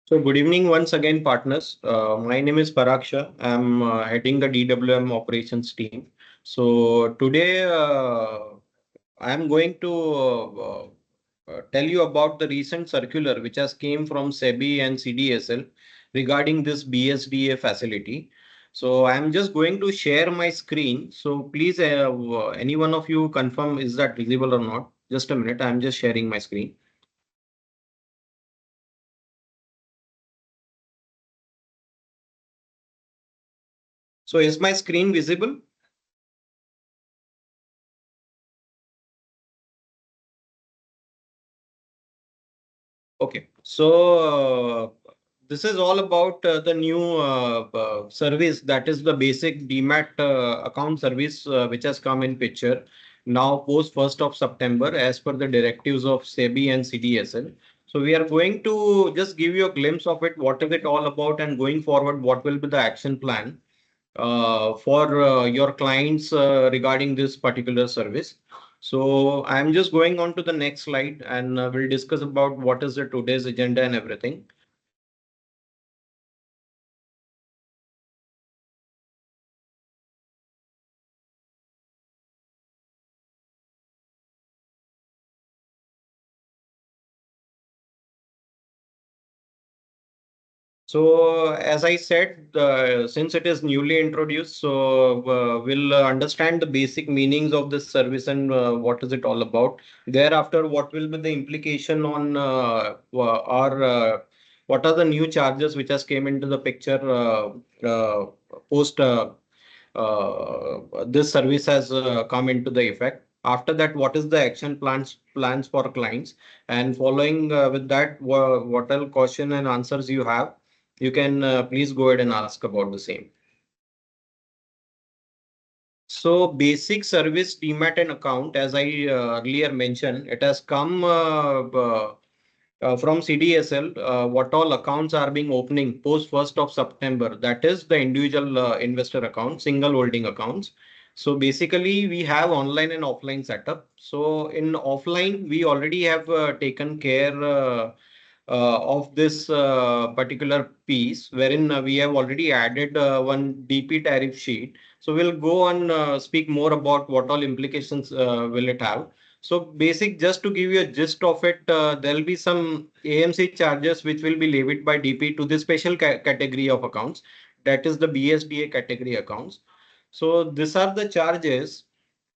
So good evening once again, partners. My name is Paraksha. I'm heading the DWM operations team. So today I'm going to tell you about the recent circular which has came from SEBI and CDSL regarding this BSDA facility. So I'm just going to share my screen. So please, any one of you confirm is that visible or not? Just a minute. I'm just sharing my screen. So is my screen visible? Okay, so this is all about the new service, that is the basic Demat account service which has come in picture now post 1st of September as per the directives of SEBI and CDSL. So we are going to just give you a glimpse of it, what is it all about, and going forward, what will be the action plan for your clients regarding this particular service. So I'm just going on to the next slide and we'll discuss about what is the today's agenda and everything. So as I said, since it is newly introduced, so we'll understand the basic meanings of this service and what is it all about. Thereafter, what will be the implication on our what are the new charges which has came into the picture post this service has come into the effect. After that, what is the action plans for clients? And following with that, what all question and answers you have, you can please go ahead and ask about the same. So basic service Demat and account, as I earlier mentioned, it has come from CDSL. What all accounts are being opening post 1st of September? That is the individual investor account, single holding accounts. So basically, we have online and offline setup. So in offline, we already have taken care of this particular piece, wherein we have already added one DP tariff sheet. So we'll go on speak more about what all implications will it have. So basic, just to give you a gist of it, there will be some AMC charges which will be levied by DP to this special category of accounts. That is the BSDA category accounts. So these are the charges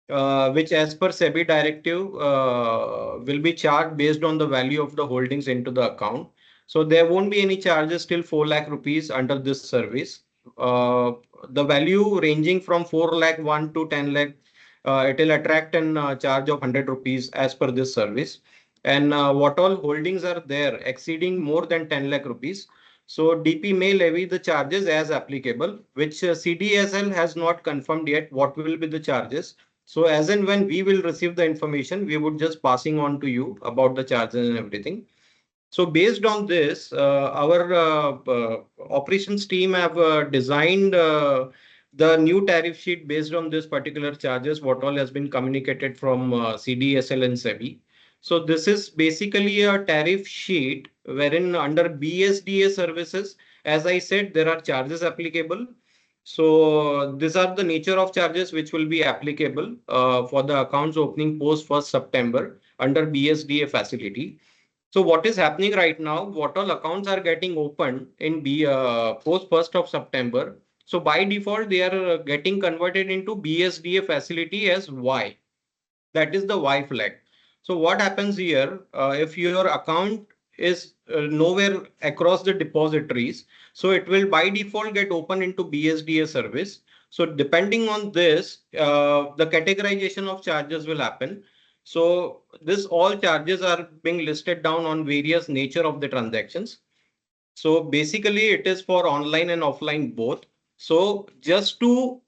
which as per SEBI directive will be charged based on the value of the holdings into the account. So there won't be any charges till 4 lakh rupees under this service. The value ranging from 4 lakh 1 to 10 lakh, it will attract an charge of 100 rupees as per this service. And what all holdings are there exceeding more than 10 lakh rupees. So DP may levy the charges as applicable, which CDSL has not confirmed yet what will be the charges. So as and when we will receive the information, we would just passing on to you about the charges and everything. So based on this, our operations team have designed the new tariff sheet based on this particular charges, what all has been communicated from CDSL and SEBI. So this is basically a tariff sheet wherein under BSDA services, as I said, there are charges applicable. So these are the nature of charges which will be applicable for the accounts opening post 1st September under BSDA facility. So what is happening right now? What all accounts are getting opened in post 1st of September? So by default, they are getting converted into BSDA facility as Y. That is the Y flag. So what happens here? If your account is nowhere across the depositories, so it will by default get opened into BSDA service. So depending on this, the categorization of charges will happen. So this all charges are being listed down on various nature of the transactions. So basically it is for online and offline both. So just to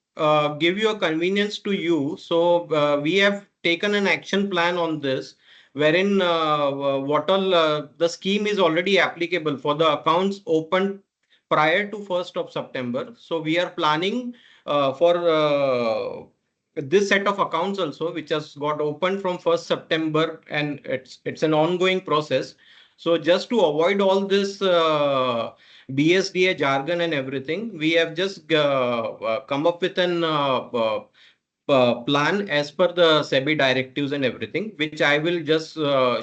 give you a convenience to you, so we have taken an action plan on this, wherein what all the scheme is already applicable for the accounts opened prior to 1st of September. So we are planning for this set of accounts also, which has got opened from 1st September, and it's an ongoing process. So just to avoid all this BSDA jargon and everything, we have just come up with an plan as per the SEBI directives and everything, which I will just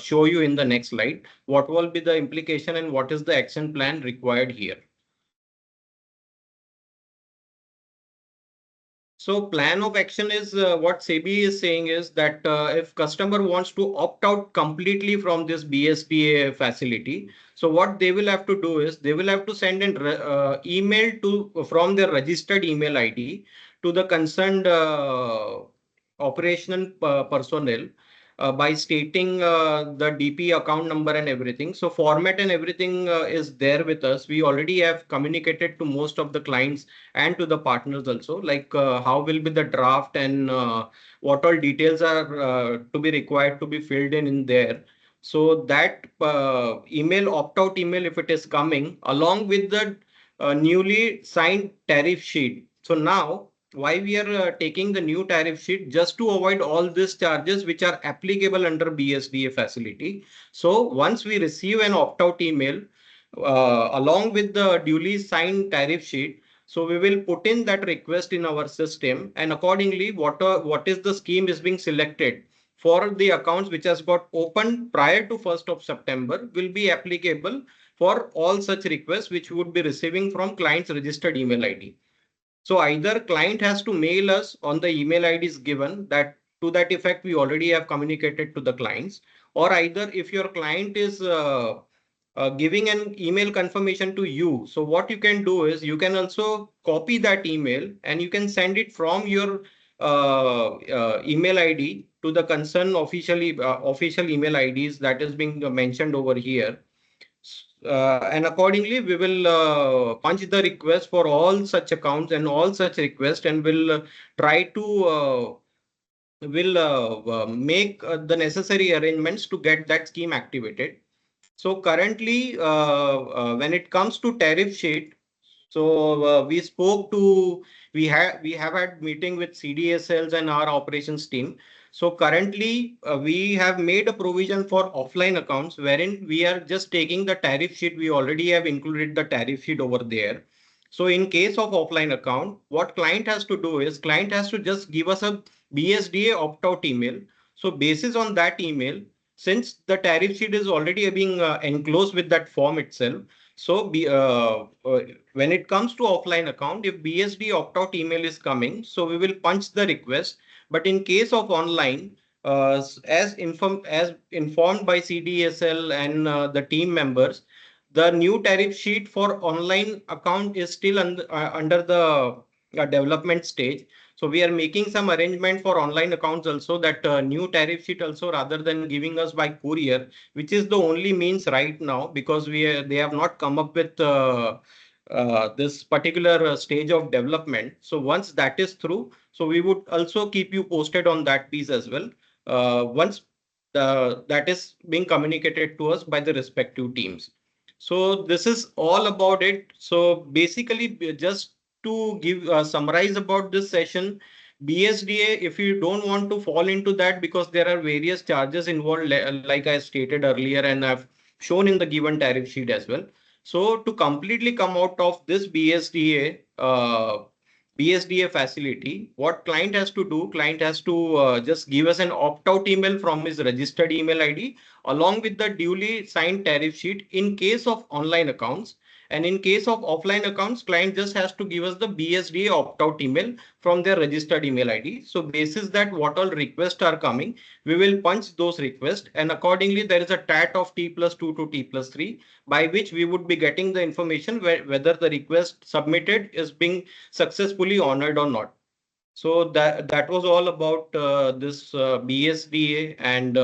show you in the next slide. What will be the implication and what is the action plan required here? So plan of action is what SEBI is saying is that if customer wants to opt out completely from this BSDA facility, so what they will have to do is they will have to send an email to from their registered email ID to the concerned operational personnel by stating the DP account number and everything. So format and everything is there with us. We already have communicated to most of the clients and to the partners also, like how will be the draft and what all details are to be required to be filled in there. So that email, opt-out email, if it is coming along with the newly signed tariff sheet. So now why we are taking the new tariff sheet, just to avoid all these charges which are applicable under BSDA facility. So once we receive an opt-out email along with the duly signed tariff sheet, so we will put in that request in our system, and accordingly what is the scheme is being selected for the accounts which has got opened prior to 1st of September will be applicable for all such requests which would be receiving from client's registered email ID. So either client has to mail us on the email IDs given, that to that effect we already have communicated to the clients, or either if your client is giving an email confirmation to you, so what you can do is you can also copy that email and you can send it from your email ID to the concerned official email IDs that is being mentioned over here. And accordingly, we will punch the request for all such accounts and all such requests, and will try to make the necessary arrangements to get that scheme activated. So currently, when it comes to tariff sheet, so we have had meeting with CDSLs and our operations team. So currently we have made a provision for offline accounts wherein we are just taking the tariff sheet. We already have included the tariff sheet over there. So in case of offline account, what client has to do is client has to just give us a BSDA opt-out email. So basis on that email, since the tariff sheet is already being enclosed with that form itself, so when it comes to offline account, if BSD opt-out email is coming, so we will punch the request. But in case of online, as informed by CDSL and the team members, the new tariff sheet for online account is still under the development stage. So we are making some arrangement for online accounts also, that new tariff sheet also, rather than giving us by courier, which is the only means right now, because they have not come up with this particular stage of development. So once that is through, so we would also keep you posted on that piece as well. Once that is being communicated to us by the respective teams. So this is all about it. So basically, just to give summarize about this session, BSDA, if you don't want to fall into that, because there are various charges involved, like I stated earlier, and I've shown in the given tariff sheet as well. So to completely come out of this BSDA facility, what client has to do, client has to just give us an opt-out email from his registered email ID along with the duly signed tariff sheet in case of online accounts. And in case of offline accounts, client just has to give us the BSDA opt-out email from their registered email ID. So basis that what all requests are coming, we will punch those requests, and accordingly there is a TAT of T+2 to T+3, by which we would be getting the information whether the request submitted is being successfully honored or not. So that was all about this BSDA, and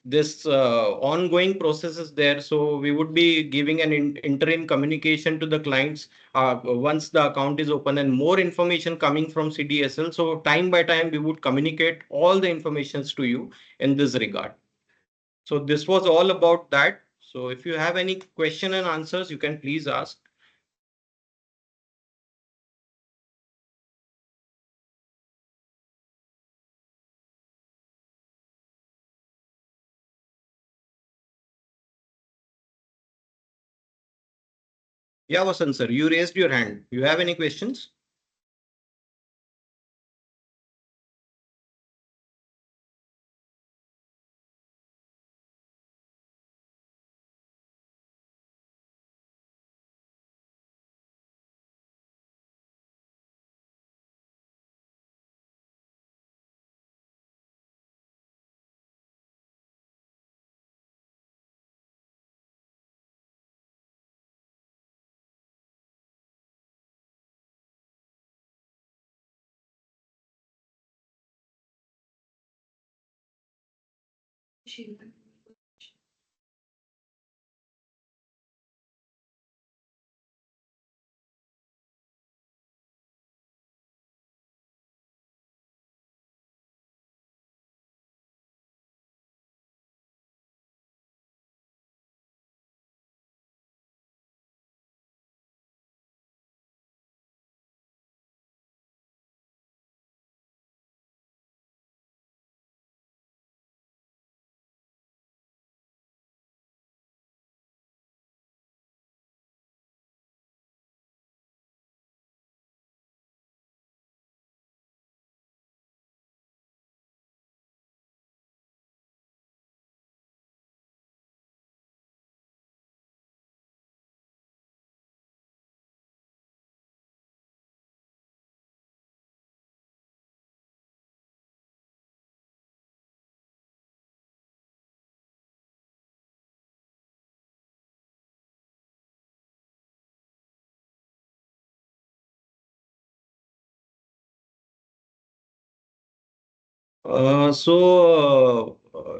this ongoing process is there. So we would be giving an interim communication to the clients once the account is open, and more information coming from CDSL. So time by time, we would communicate all the informations to you in this regard. So this was all about that. So if you have any question and answers, you can please ask. Yeah, Vasant sir, you raised your hand. You have any questions?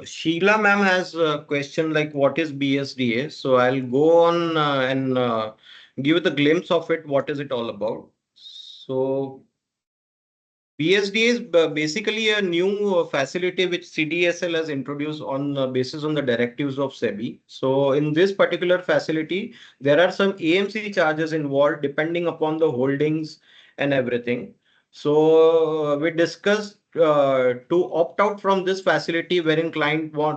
Sheila ma'am has a question like what is BSDA? So I'll go on and give it a glimpse of it. What is it all about? So BSD is basically a new facility which CDSL has introduced on basis on the directives of SEBI. So in this particular facility, there are some AMC charges involved depending upon the holdings and everything. So we discussed to opt out from this facility wherein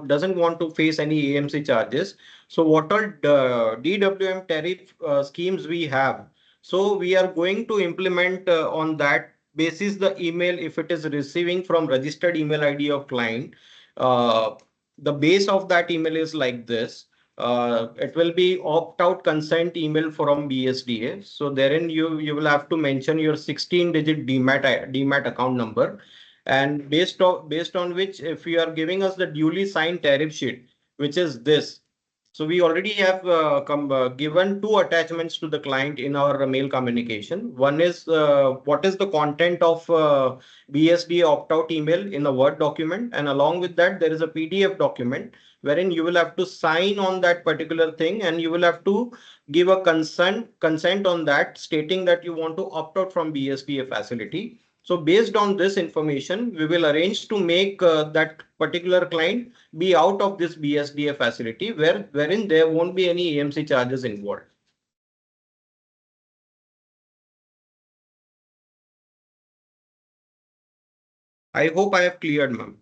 doesn't want to face any AMC charges. So what all DWM tariff schemes we have. So we are going to implement on that basis the email if it is receiving from registered email ID of client. uh, the base of that email is like this. It will be opt-out consent email from BSDA. So therein you will have to mention your 16-digit Demat account number, and based on which, if you are giving us the duly signed tariff sheet, which is this. So we already have given two attachments to the client in our mail communication. One is what is the content of BSD opt-out email in a Word document, and along with that, there is a PDF document wherein you will have to sign on that particular thing, and you will have to give a consent on that, stating that you want to opt out from BSDA facility. So based on this information, we will arrange to make that particular client be out of this BSDA facility wherein there won't be any AMC charges involved. I hope I have cleared, ma'am.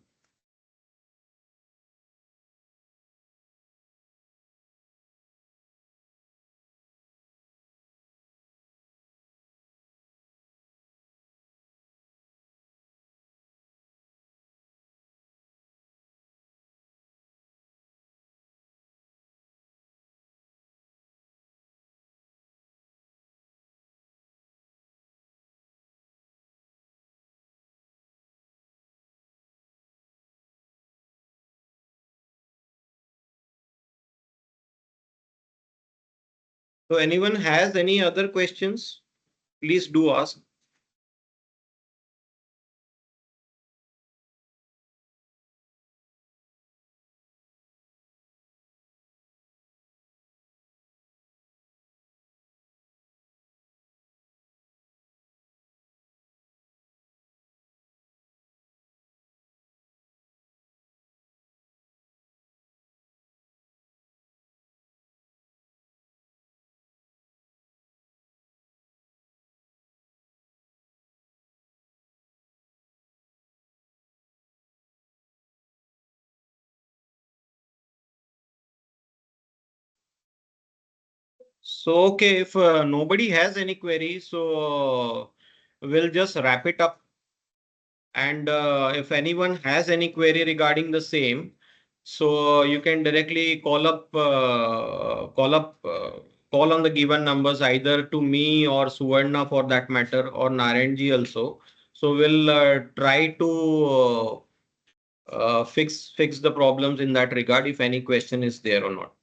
So anyone has any other questions, please do ask. So, okay, if nobody has any query, so we'll just wrap it up. And if anyone has any query regarding the same, so you can directly call on the given numbers either to me or Suvarna for that matter, or Narenji also. So we'll try to fix the problems in that regard if any question is there or not.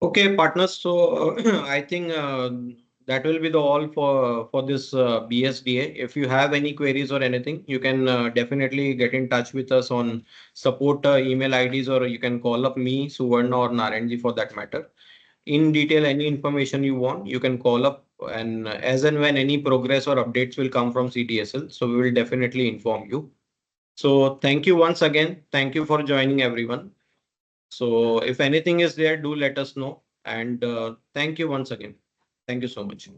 Okay, partners. So I think that will be the all for this BSDA. If you have any queries or anything, you can definitely get in touch with us on support email IDs, or you can call up me, Suvarna, or Narenji for that matter. In detail, any information you want, you can call up, and as and when any progress or updates will come from CTSL, so we will definitely inform you. So thank you once again. Thank you for joining, everyone. So if anything is there, do let us know. And thank you once again. Thank you so much.